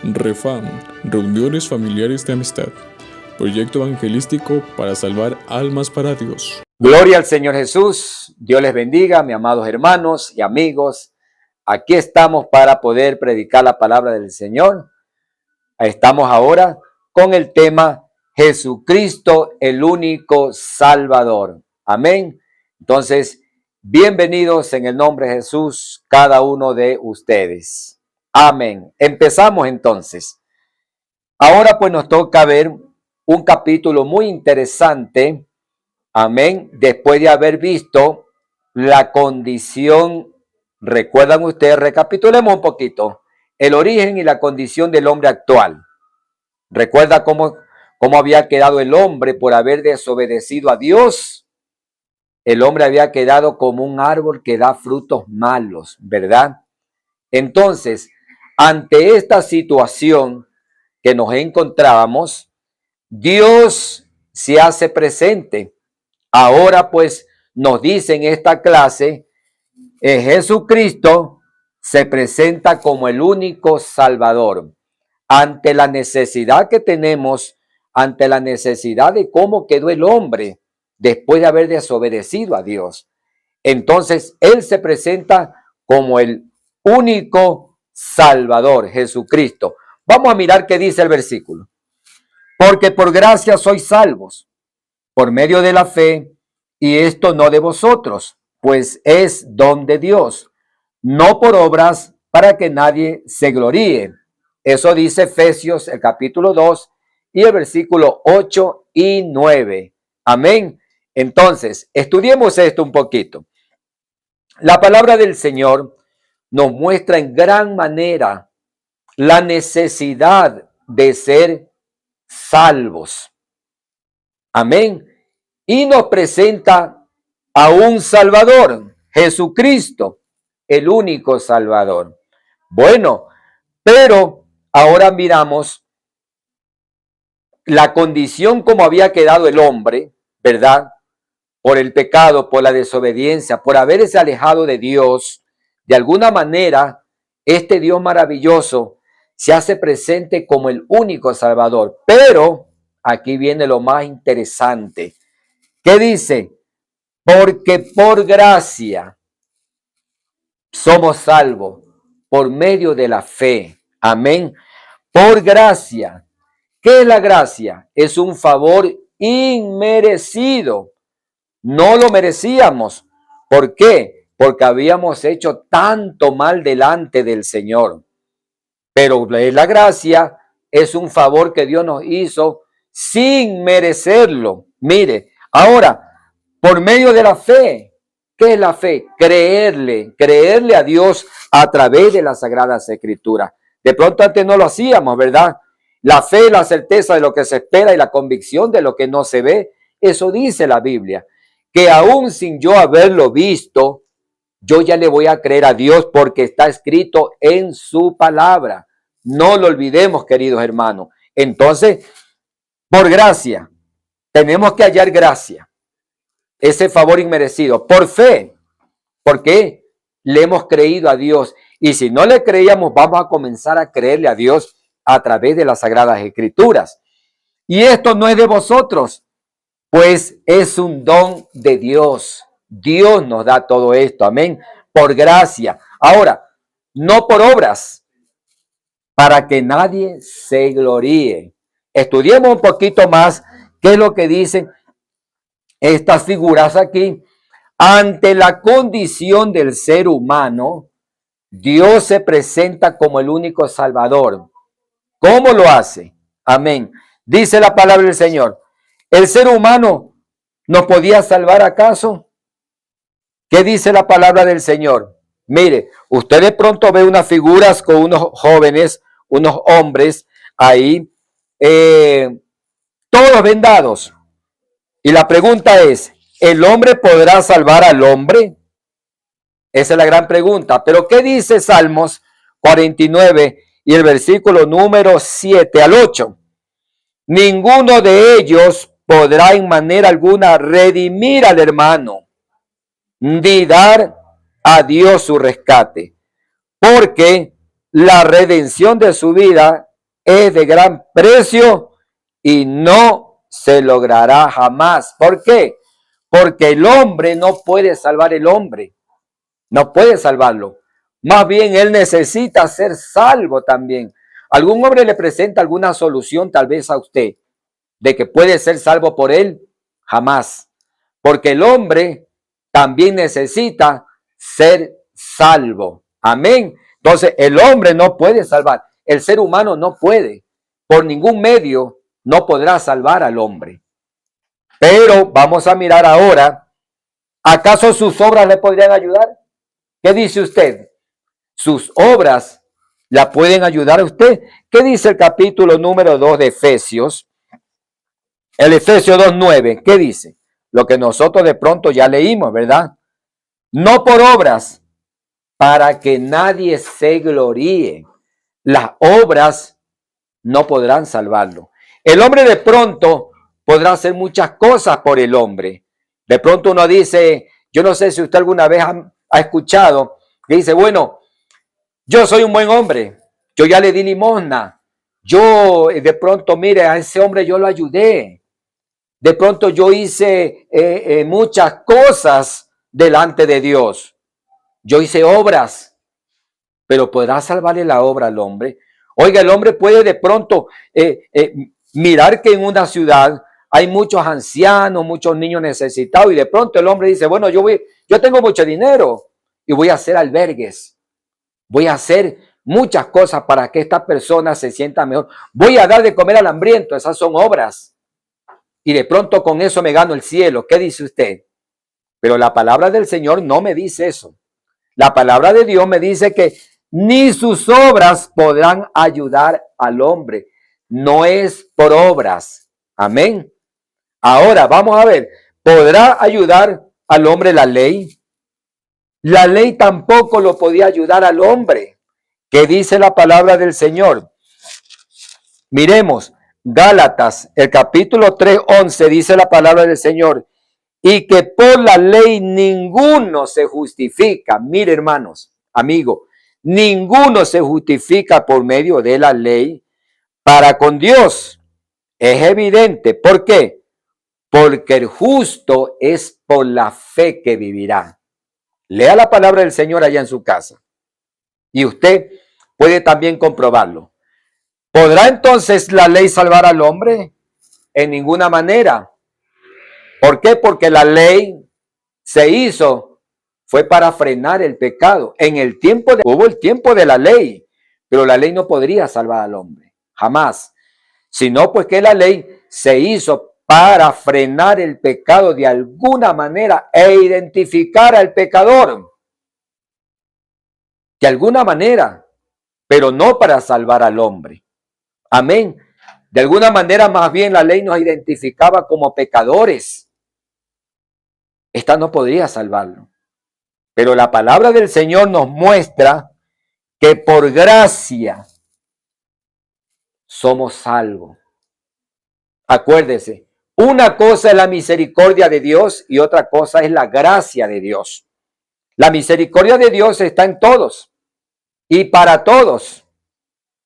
Refam, reuniones familiares de amistad, proyecto evangelístico para salvar almas para Dios. Gloria al Señor Jesús. Dios les bendiga, mis amados hermanos y amigos. Aquí estamos para poder predicar la palabra del Señor. Estamos ahora con el tema Jesucristo, el único Salvador. Amén. Entonces, bienvenidos en el nombre de Jesús, cada uno de ustedes. Amén. Empezamos entonces. Ahora pues nos toca ver un capítulo muy interesante. Amén. Después de haber visto la condición, recuerdan ustedes, recapitulemos un poquito, el origen y la condición del hombre actual. Recuerda cómo había quedado el hombre por haber desobedecido a Dios. El hombre había quedado como un árbol que da frutos malos, ¿verdad? Entonces, ante esta situación que nos encontrábamos, Dios se hace presente. Ahora pues nos dice en esta clase, Jesucristo se presenta como el único Salvador. Ante la necesidad que tenemos, ante la necesidad de cómo quedó el hombre después de haber desobedecido a Dios. Entonces, Él se presenta como el único Salvador, Jesucristo. Vamos a mirar qué dice el versículo. Porque por gracia sois salvos, por medio de la fe, y esto no de vosotros, pues es don de Dios, no por obras para que nadie se gloríe. Eso dice Efesios, el capítulo 2 y el versículo 8 y 9. Amén. Entonces, estudiemos esto un poquito. La palabra del Señor nos muestra en gran manera la necesidad de ser salvos. Amén. Y nos presenta a un Salvador, Jesucristo, el único Salvador. Bueno, pero ahora miramos la condición como había quedado el hombre, ¿verdad? Por el pecado, por la desobediencia, por haberse alejado de Dios. De alguna manera, este Dios maravilloso se hace presente como el único Salvador. Pero aquí viene lo más interesante. ¿Qué dice? Porque por gracia somos salvos por medio de la fe. Amén. Por gracia. ¿Qué es la gracia? Es un favor inmerecido. No lo merecíamos. ¿Por qué? Porque habíamos hecho tanto mal delante del Señor. Pero la gracia es un favor que Dios nos hizo sin merecerlo. Mire, ahora, por medio de la fe. ¿Qué es la fe? Creerle a Dios a través de las Sagradas Escrituras. De pronto antes no lo hacíamos, ¿verdad? La fe es la certeza de lo que se espera y la convicción de lo que no se ve. Eso dice la Biblia. Que aún sin yo haberlo visto, yo ya le voy a creer a Dios porque está escrito en su palabra. No lo olvidemos, queridos hermanos. Entonces, por gracia, tenemos que hallar gracia. Ese favor inmerecido, por fe, porque le hemos creído a Dios. Y si no le creíamos, vamos a comenzar a creerle a Dios a través de las Sagradas Escrituras. Y esto no es de vosotros, pues es un don de Dios. Dios nos da todo esto, amén, por gracia. Ahora, no por obras, para que nadie se gloríe. Estudiemos un poquito más qué es lo que dicen estas figuras aquí. Ante la condición del ser humano, Dios se presenta como el único Salvador. ¿Cómo lo hace? Amén. Dice la palabra del Señor. ¿El ser humano nos podía salvar acaso? ¿Qué dice la palabra del Señor? Mire, usted de pronto ve unas figuras con unos jóvenes, unos hombres ahí, todos vendados. Y la pregunta es, ¿el hombre podrá salvar al hombre? Esa es la gran pregunta. Pero ¿qué dice Salmos 49 y el versículo número 7 al 8? Ninguno de ellos podrá en manera alguna redimir al hermano, ni dar a Dios su rescate, porque la redención de su vida es de gran precio y no se logrará jamás. ¿Por qué? Porque el hombre no puede salvar el hombre, no puede salvarlo. Más bien él necesita ser salvo también. ¿Algún hombre le presenta alguna solución tal vez a usted de que puede ser salvo por él? Jamás. Porque el hombre también necesita ser salvo. Amén. Entonces el hombre no puede salvar. El ser humano no puede. Por ningún medio no podrá salvar al hombre. Pero vamos a mirar ahora, ¿acaso sus obras le podrían ayudar? ¿Qué dice usted? ¿Sus obras la pueden ayudar a usted? ¿Qué dice el capítulo número 2 de Efesios? El Efesios 2:9, ¿qué dice? Lo que nosotros de pronto ya leímos, ¿verdad? No por obras, para que nadie se gloríe. Las obras no podrán salvarlo. El hombre de pronto podrá hacer muchas cosas por el hombre. De pronto uno dice, yo no sé si usted alguna vez ha escuchado, que dice, bueno, yo soy un buen hombre, yo ya le di limosna, yo de pronto, mire, a ese hombre yo lo ayudé, de pronto yo hice muchas cosas delante de Dios, yo hice obras, pero ¿podrá salvarle la obra al hombre? Oiga, el hombre puede de pronto mirar que en una ciudad hay muchos ancianos, muchos niños necesitados y de pronto el hombre dice, bueno, yo tengo mucho dinero y voy a hacer albergues, voy a hacer muchas cosas para que esta persona se sienta mejor, voy a dar de comer al hambriento, esas son obras y de pronto con eso me gano el cielo. ¿Qué dice usted? Pero la palabra del Señor no me dice eso. La palabra de Dios me dice que ni sus obras podrán ayudar al hombre. No es por obras. Amén. Ahora vamos a ver, ¿podrá ayudar al hombre la ley? La ley tampoco lo podía ayudar al hombre. ¿Qué dice la palabra del Señor? Miremos, Gálatas, el capítulo 3:11 dice la palabra del Señor, y que por la ley ninguno se justifica. Mire, hermanos, amigos, ninguno se justifica por medio de la ley para con Dios. Es evidente. ¿Por qué? Porque el justo es por la fe que vivirá. Lea la palabra del Señor allá en su casa y usted puede también comprobarlo. ¿Podrá entonces la ley salvar al hombre? En ninguna manera. ¿Por qué? Porque la ley se hizo, fue para frenar el pecado. Hubo el tiempo de la ley, pero la ley no podría salvar al hombre, jamás. Sino pues que la ley se hizo para frenar el pecado de alguna manera e identificar al pecador. De alguna manera, pero no para salvar al hombre. Amén. De alguna manera, más bien, la ley nos identificaba como pecadores. Esta no podría salvarlo. Pero la palabra del Señor nos muestra que por gracia somos salvos. Acuérdese, una cosa es la misericordia de Dios y otra cosa es la gracia de Dios. La misericordia de Dios está en todos y para todos,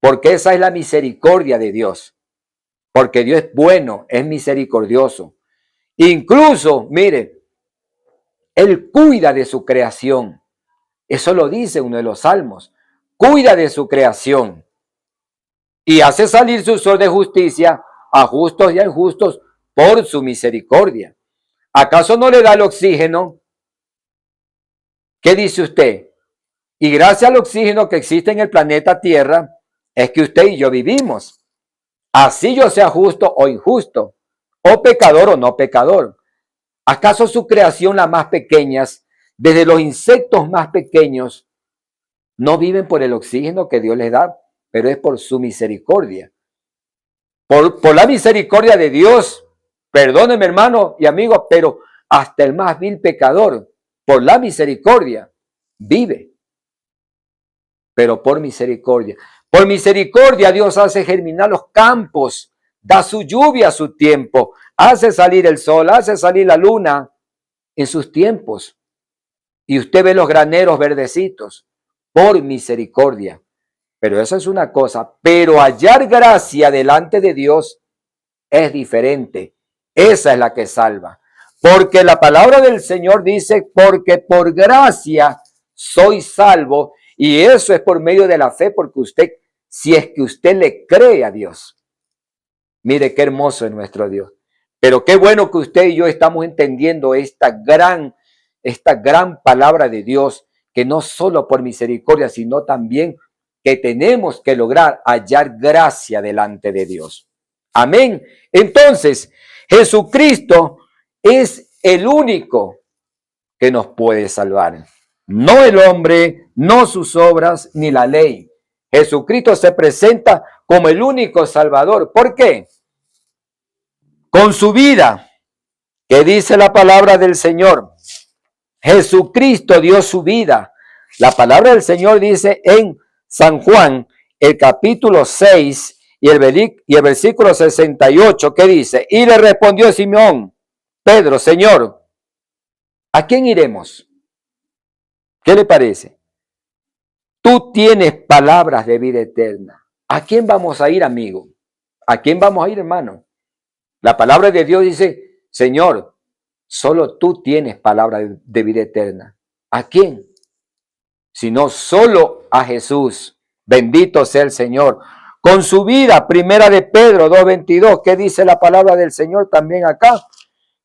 porque esa es la misericordia de Dios. Porque Dios es bueno, es misericordioso. Incluso, mire, Él cuida de su creación. Eso lo dice uno de los salmos. Cuida de su creación y hace salir su sol de justicia a justos y a injustos por su misericordia. ¿Acaso no le da el oxígeno? ¿Qué dice usted? Y gracias al oxígeno que existe en el planeta Tierra, es que usted y yo vivimos. Así yo sea justo o injusto, o pecador o no pecador. ¿Acaso su creación, las más pequeñas, desde los insectos más pequeños, no viven por el oxígeno que Dios les da, pero es por su misericordia? Por la misericordia de Dios, perdónenme hermano y amigos, pero hasta el más vil pecador, por la misericordia, vive. Pero por misericordia. Por misericordia Dios hace germinar los campos, da su lluvia a su tiempo, hace salir el sol, hace salir la luna en sus tiempos. Y usted ve los graneros verdecitos por misericordia. Pero eso es una cosa. Pero hallar gracia delante de Dios es diferente. Esa es la que salva. Porque la palabra del Señor dice, porque por gracia soy salvo. Y eso es por medio de la fe, porque usted, si es que usted le cree a Dios. Mire qué hermoso es nuestro Dios. Pero qué bueno que usted y yo estamos entendiendo esta gran palabra de Dios, que no solo por misericordia, sino también que tenemos que lograr hallar gracia delante de Dios. Amén. Entonces, Jesucristo es el único que nos puede salvar. No el hombre, no sus obras, ni la ley. Jesucristo se presenta como el único Salvador. ¿Por qué? Con su vida, que dice la palabra del Señor. Jesucristo dio su vida. La palabra del Señor dice en San Juan, el capítulo 6 y el versículo 68, que dice, y le respondió Simón, Pedro, Señor, ¿a quién iremos? ¿Qué le parece? Tú tienes palabras de vida eterna. ¿A quién vamos a ir, amigo? ¿A quién vamos a ir, hermano? La palabra de Dios dice, Señor, solo tú tienes palabra de vida eterna. ¿A quién? Sino solo a Jesús. Bendito sea el Señor. Con su vida, primera de Pedro 2:22, ¿qué dice la palabra del Señor también acá?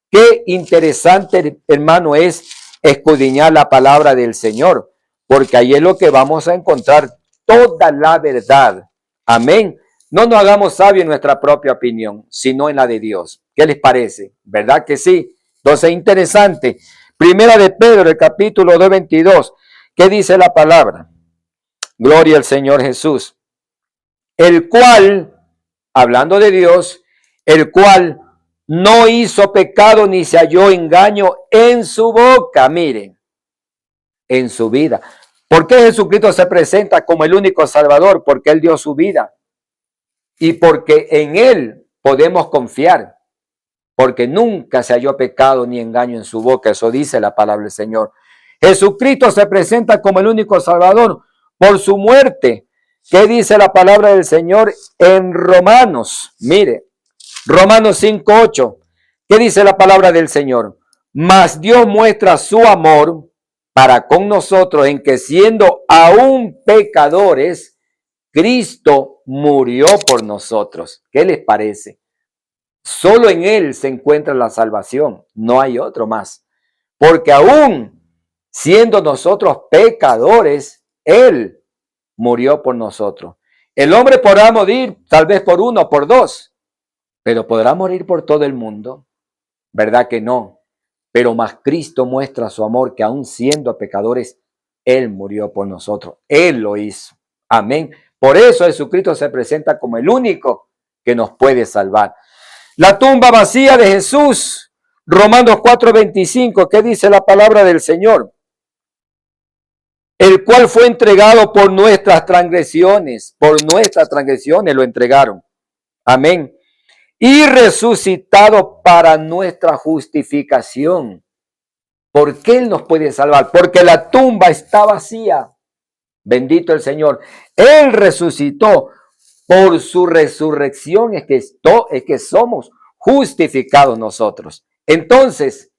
Qué interesante, hermano, es escudriñar la palabra del Señor, porque ahí es lo que vamos a encontrar toda la verdad. Amén. No nos hagamos sabios en nuestra propia opinión, sino en la de Dios. ¿Qué les parece? ¿Verdad que sí? Entonces, interesante. Primera de Pedro, el capítulo 2:22. ¿Qué dice la palabra? Gloria al Señor Jesús. El cual, hablando de Dios, el cual no hizo pecado ni se halló engaño en su boca. Miren, en su vida. ¿Por qué Jesucristo se presenta como el único Salvador? Porque Él dio su vida. Y porque en Él podemos confiar. Porque nunca se halló pecado ni engaño en su boca. Eso dice la palabra del Señor. Jesucristo se presenta como el único Salvador por su muerte. ¿Qué dice la palabra del Señor en Romanos? Mire, Romanos 5:8. ¿Qué dice la palabra del Señor? Mas Dios muestra su amor para con nosotros en que siendo aún pecadores, Cristo murió por nosotros. ¿Qué les parece? Solo en Él se encuentra la salvación, no hay otro más. Porque aún siendo nosotros pecadores, Él murió por nosotros. El hombre podrá morir tal vez por uno o por dos, pero ¿podrá morir por todo el mundo? ¿Verdad que no? Pero más Cristo muestra su amor, que aún siendo pecadores, Él murió por nosotros. Él lo hizo. Amén. Por eso Jesucristo se presenta como el único que nos puede salvar. La tumba vacía de Jesús. Romanos 4:25. ¿Qué dice la palabra del Señor? El cual fue entregado por nuestras transgresiones. Por nuestras transgresiones lo entregaron. Amén. Y resucitado para nuestra justificación. ¿Por qué Él nos puede salvar? Porque la tumba está vacía. Bendito el Señor. Él resucitó. Por su resurrección es que somos justificados nosotros. Entonces,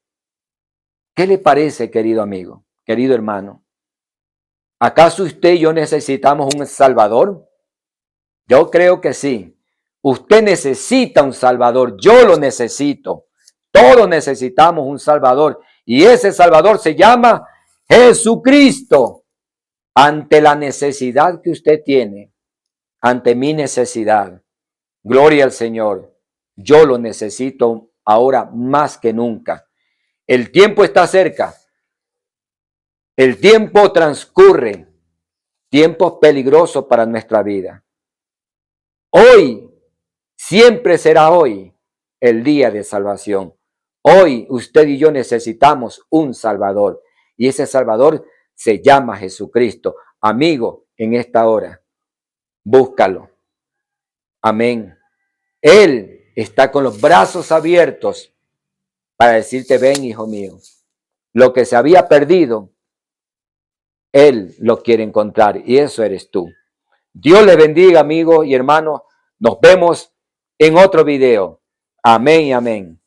¿qué le parece, querido amigo, querido hermano? ¿Acaso usted y yo necesitamos un Salvador? Yo creo que sí. Usted necesita un Salvador, yo lo necesito. Todos necesitamos un Salvador. Y ese Salvador se llama Jesucristo. Ante la necesidad que usted tiene, ante mi necesidad, gloria al Señor, yo lo necesito ahora más que nunca. El tiempo está cerca. El tiempo transcurre. Tiempos peligrosos para nuestra vida. Hoy, siempre será hoy el día de salvación. Hoy usted y yo necesitamos un Salvador. Y ese Salvador se llama Jesucristo. Amigo, en esta hora, búscalo. Amén. Él está con los brazos abiertos para decirte, ven, hijo mío. Lo que se había perdido, Él lo quiere encontrar y eso eres tú. Dios les bendiga, amigos y hermanos. Nos vemos en otro video. Amén y amén.